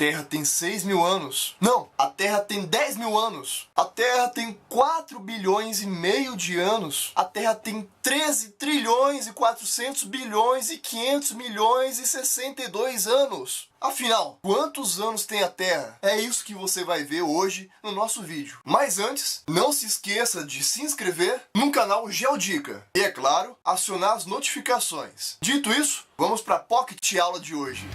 Terra tem 6 mil anos. Não, a Terra tem 10 mil anos. A Terra tem 4 bilhões e meio de anos. A Terra tem 13 trilhões e 400 bilhões e 500 milhões e 62 anos. Afinal, quantos anos tem a Terra? É isso que você vai ver hoje no nosso vídeo. Mas antes, não se esqueça de se inscrever no canal Geodica. E é claro, acionar as notificações. Dito isso, vamos para a Pocket Aula de hoje.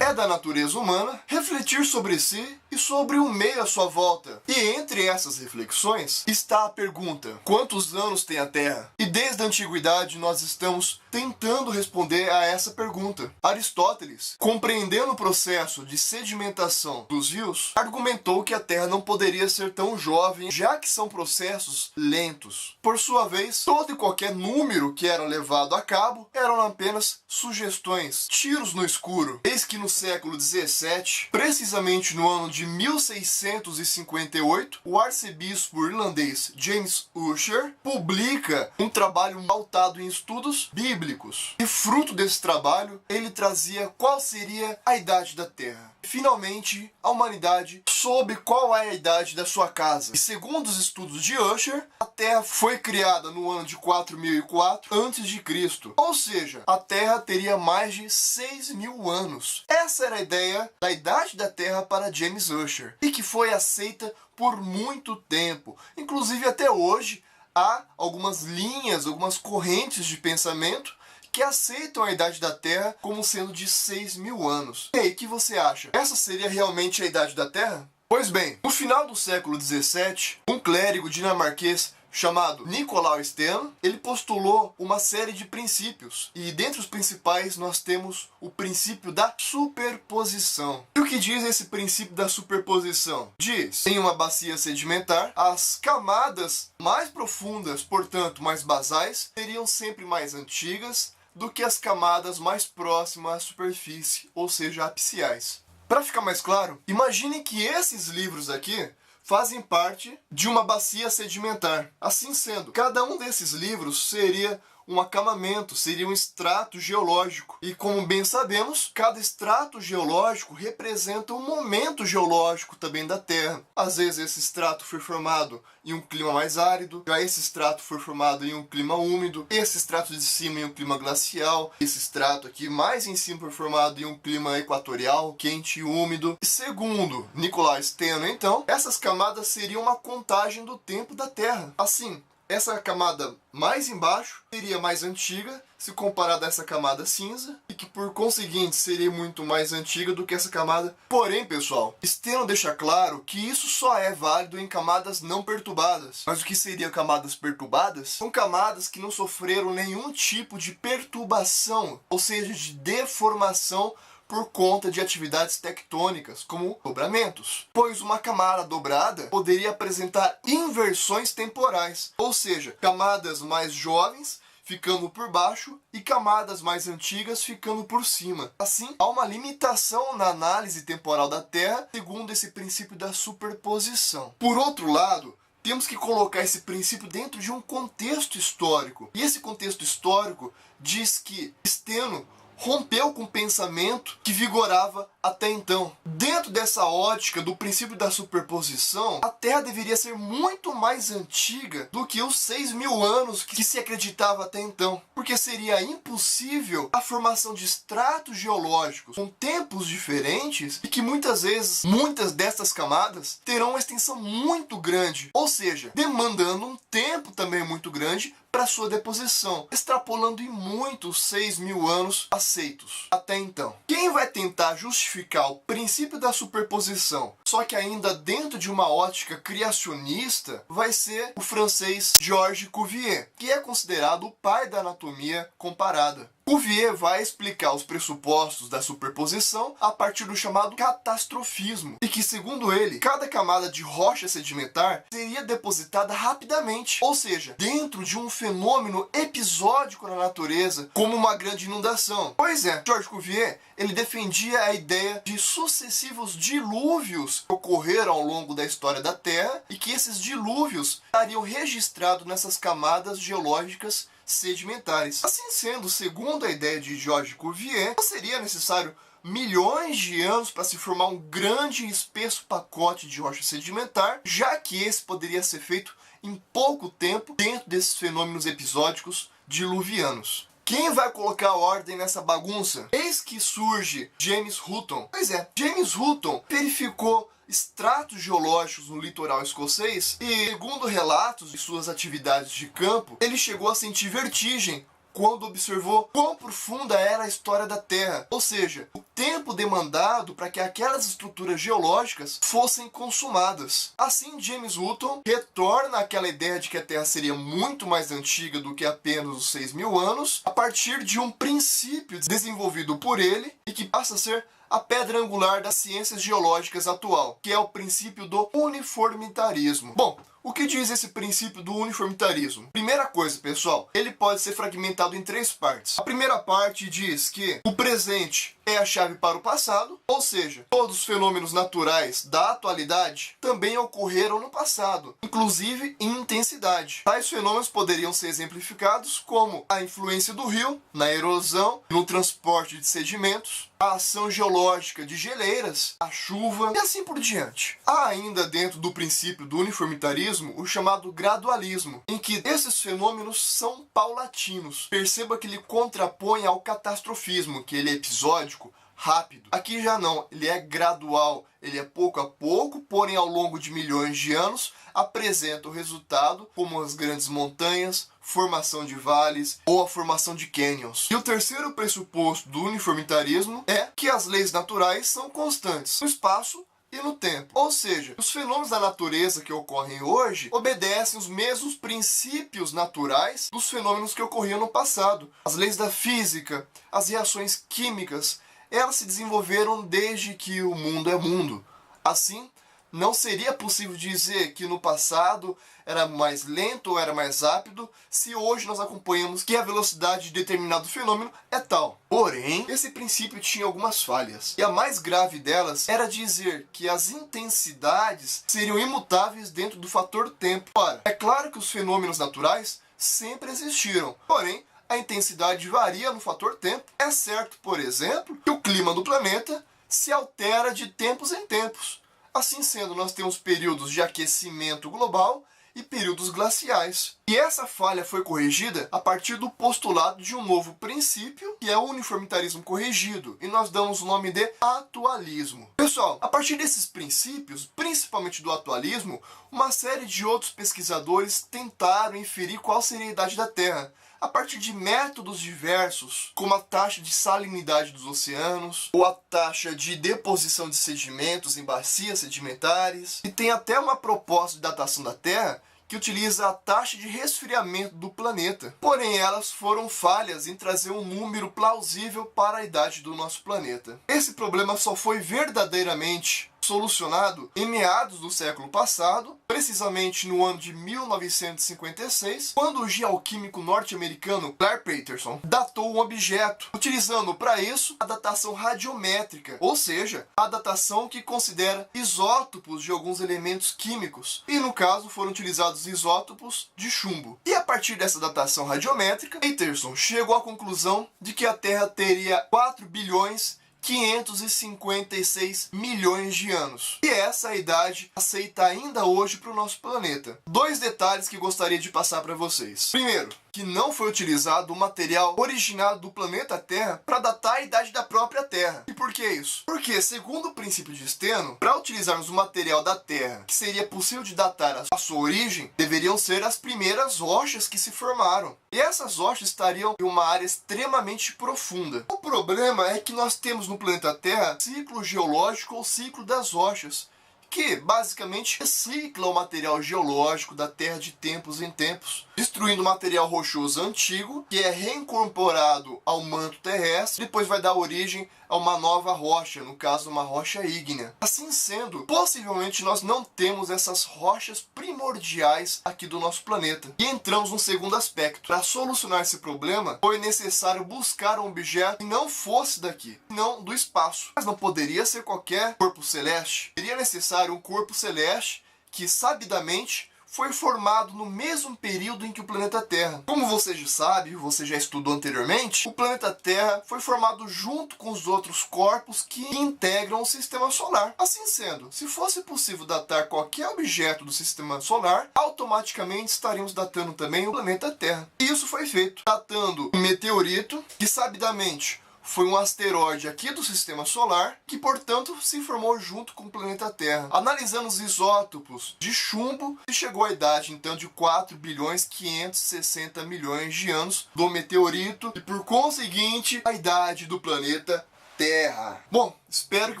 É da natureza humana refletir sobre si e sobre o meio à sua volta. E entre essas reflexões está a pergunta: quantos anos tem a Terra? E desde a antiguidade nós estamos tentando responder a essa pergunta. Aristóteles, compreendendo o processo de sedimentação dos rios, argumentou que a Terra não poderia ser tão jovem, já que são processos lentos. Por sua vez, todo e qualquer número que era levado a cabo eram apenas sugestões, tiros no escuro. Eis que no século XVII, precisamente no ano de 1658, o arcebispo irlandês James Ussher publica um trabalho pautado em estudos bíblicos. E fruto desse trabalho, ele trazia qual seria a idade da Terra. Finalmente, a humanidade soube qual é a idade da sua casa. E segundo os estudos de Ussher, a Terra foi criada no ano de 4004 a.C. Ou seja, a Terra teria mais de 6 mil anos. Essa era a ideia da idade da Terra para James Ussher, e que foi aceita por muito tempo. Inclusive até hoje, há algumas linhas, algumas correntes de pensamento que aceitam a idade da Terra como sendo de 6 mil anos. E aí, o que você acha? Essa seria realmente a idade da Terra? Pois bem, no final do século XVII, um clérigo dinamarquês chamado Nicolau Steno, ele postulou uma série de princípios. E dentre os principais nós temos o princípio da superposição. E o que diz esse princípio da superposição? Diz, em uma bacia sedimentar, as camadas mais profundas, portanto mais basais, seriam sempre mais antigas do que as camadas mais próximas à superfície, ou seja, apiciais. Para ficar mais claro, imagine que esses livros aqui fazem parte de uma bacia sedimentar. Assim sendo, cada um desses livros seria um acamamento, seria um extrato geológico. E como bem sabemos, cada extrato geológico representa um momento geológico também da Terra. Às vezes esse extrato foi formado em um clima mais árido, já esse extrato foi formado em um clima úmido, esse extrato de cima em um clima glacial, esse extrato aqui mais em cima foi formado em um clima equatorial, quente e úmido. E segundo Nicolau Steno, então, essas camadas seriam uma contagem do tempo da Terra. Assim, essa camada mais embaixo seria mais antiga se comparada a essa camada cinza, e que por conseguinte seria muito mais antiga do que essa camada. Porém, pessoal, Steno deixa claro que isso só é válido em camadas não perturbadas. Mas o que seriam camadas perturbadas? São camadas que não sofreram nenhum tipo de perturbação, ou seja, de deformação por conta de atividades tectônicas, como dobramentos. Pois uma camada dobrada poderia apresentar inversões temporais, ou seja, camadas mais jovens ficando por baixo e camadas mais antigas ficando por cima. Assim, há uma limitação na análise temporal da Terra, segundo esse princípio da superposição. Por outro lado, temos que colocar esse princípio dentro de um contexto histórico. E esse contexto histórico diz que Steno rompeu com o pensamento que vigorava até então. Dentro dessa ótica do princípio da superposição, a Terra deveria ser muito mais antiga do que os 6 mil anos que se acreditava até então, porque seria impossível a formação de estratos geológicos com tempos diferentes e que muitas vezes, muitas dessas camadas terão uma extensão muito grande, ou seja, demandando um tempo também muito grande para sua deposição, extrapolando em muito os 6 mil anos aceitos até então. Quem vai tentar justificar o princípio da superposição, só que ainda dentro de uma ótica criacionista, vai ser o francês Georges Cuvier, que é considerado o pai da anatomia comparada. Cuvier vai explicar os pressupostos da superposição a partir do chamado catastrofismo, e que, segundo ele, cada camada de rocha sedimentar seria depositada rapidamente, ou seja, dentro de um fenômeno episódico na natureza, como uma grande inundação. Pois é, Georges Cuvier, ele defendia a ideia de sucessivos dilúvios ocorreram ao longo da história da Terra e que esses dilúvios estariam registrados nessas camadas geológicas sedimentares. Assim sendo, segundo a ideia de Georges Cuvier, não seria necessário milhões de anos para se formar um grande e espesso pacote de rocha sedimentar, já que esse poderia ser feito em pouco tempo dentro desses fenômenos episódicos diluvianos. Quem vai colocar ordem nessa bagunça? Eis que surge James Hutton. Pois é, James Hutton verificou estratos geológicos no litoral escocês e, segundo relatos de suas atividades de campo, ele chegou a sentir vertigem quando observou quão profunda era a história da Terra, ou seja, o tempo demandado para que aquelas estruturas geológicas fossem consumadas. Assim, James Hutton retorna àquela ideia de que a Terra seria muito mais antiga do que apenas os 6.000 anos, a partir de um princípio desenvolvido por ele e que passa a ser a pedra angular das ciências geológicas atual, que é o princípio do uniformitarismo. Bom, o que diz esse princípio do uniformitarismo? Primeira coisa, pessoal, ele pode ser fragmentado em 3 partes. A primeira parte diz que o presente é a chave para o passado, ou seja, todos os fenômenos naturais da atualidade também ocorreram no passado, inclusive em intensidade. Tais fenômenos poderiam ser exemplificados como a influência do rio na erosão, no transporte de sedimentos, a ação geológica de geleiras, a chuva e assim por diante. Há ainda dentro do princípio do uniformitarismo o chamado gradualismo, em que esses fenômenos são paulatinos. Perceba que ele contrapõe ao catastrofismo, que ele é episódico, rápido. Aqui já não, ele é gradual, ele é pouco a pouco, porém ao longo de milhões de anos apresenta o resultado como as grandes montanhas, formação de vales ou a formação de cânions. E o terceiro pressuposto do uniformitarismo é que as leis naturais são constantes no espaço e no tempo. Ou seja, os fenômenos da natureza que ocorrem hoje obedecem os mesmos princípios naturais dos fenômenos que ocorriam no passado. As leis da física, as reações químicas, elas se desenvolveram desde que o mundo é mundo. Assim, não seria possível dizer que no passado era mais lento ou era mais rápido, se hoje nós acompanhamos que a velocidade de determinado fenômeno é tal. Porém, esse princípio tinha algumas falhas. E a mais grave delas era dizer que as intensidades seriam imutáveis dentro do fator tempo. Ora, é claro que os fenômenos naturais sempre existiram, porém, a intensidade varia no fator tempo. É certo, por exemplo, que o clima do planeta se altera de tempos em tempos. Assim sendo, nós temos períodos de aquecimento global e períodos glaciais. E essa falha foi corrigida a partir do postulado de um novo princípio, que é o uniformitarismo corrigido, e nós damos o nome de atualismo. Pessoal, a partir desses princípios, principalmente do atualismo, uma série de outros pesquisadores tentaram inferir qual seria a idade da Terra, a partir de métodos diversos, como a taxa de salinidade dos oceanos, ou a taxa de deposição de sedimentos em bacias sedimentares, e tem até uma proposta de datação da Terra que utiliza a taxa de resfriamento do planeta. Porém, elas foram falhas em trazer um número plausível para a idade do nosso planeta. Esse problema só foi verdadeiramente solucionado em meados do século passado, precisamente no ano de 1956, quando o geoquímico norte-americano Clark Patterson datou um objeto, utilizando para isso a datação radiométrica, ou seja, a datação que considera isótopos de alguns elementos químicos, e no caso foram utilizados isótopos de chumbo. E a partir dessa datação radiométrica, Patterson chegou à conclusão de que a Terra teria 4 bilhões 556 milhões de anos. E essa é a idade aceita ainda hoje para o nosso planeta. 2 detalhes que gostaria de passar para vocês. Primeiro, que não foi utilizado o material originado do planeta Terra para datar a idade da própria Terra. E por que isso? Porque, segundo o princípio de Steno, para utilizarmos o material da Terra que seria possível de datar a sua origem, deveriam ser as primeiras rochas que se formaram. E essas rochas estariam em uma área extremamente profunda. O problema é que nós temos no planeta Terra ciclo geológico ou ciclo das rochas, que basicamente recicla o material geológico da Terra de tempos em tempos, destruindo o material rochoso antigo, que é reincorporado ao manto terrestre, depois vai dar origem a uma nova rocha, no caso uma rocha ígnea. Assim sendo, possivelmente nós não temos essas rochas primordiais aqui do nosso planeta. E entramos no segundo aspecto. Para solucionar esse problema, foi necessário buscar um objeto que não fosse daqui, não do espaço. Mas não poderia ser qualquer corpo celeste. Seria necessário um corpo celeste que sabidamente foi formado no mesmo período em que o planeta Terra. Como você já sabe, você já estudou anteriormente, o planeta Terra foi formado junto com os outros corpos que integram o Sistema Solar. Assim sendo, se fosse possível datar qualquer objeto do Sistema Solar, automaticamente estaríamos datando também o planeta Terra. E isso foi feito, datando um meteorito que sabidamente foi um asteroide aqui do Sistema Solar, que portanto se formou junto com o planeta Terra. Analisando os isótopos de chumbo, se chegou à idade então de 4 bilhões 560 milhões de anos do meteorito e por conseguinte a idade do planeta Terra. Bom, espero que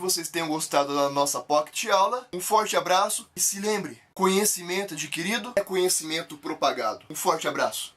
vocês tenham gostado da nossa Pocket Aula. Um forte abraço e se lembre, conhecimento adquirido é conhecimento propagado. Um forte abraço.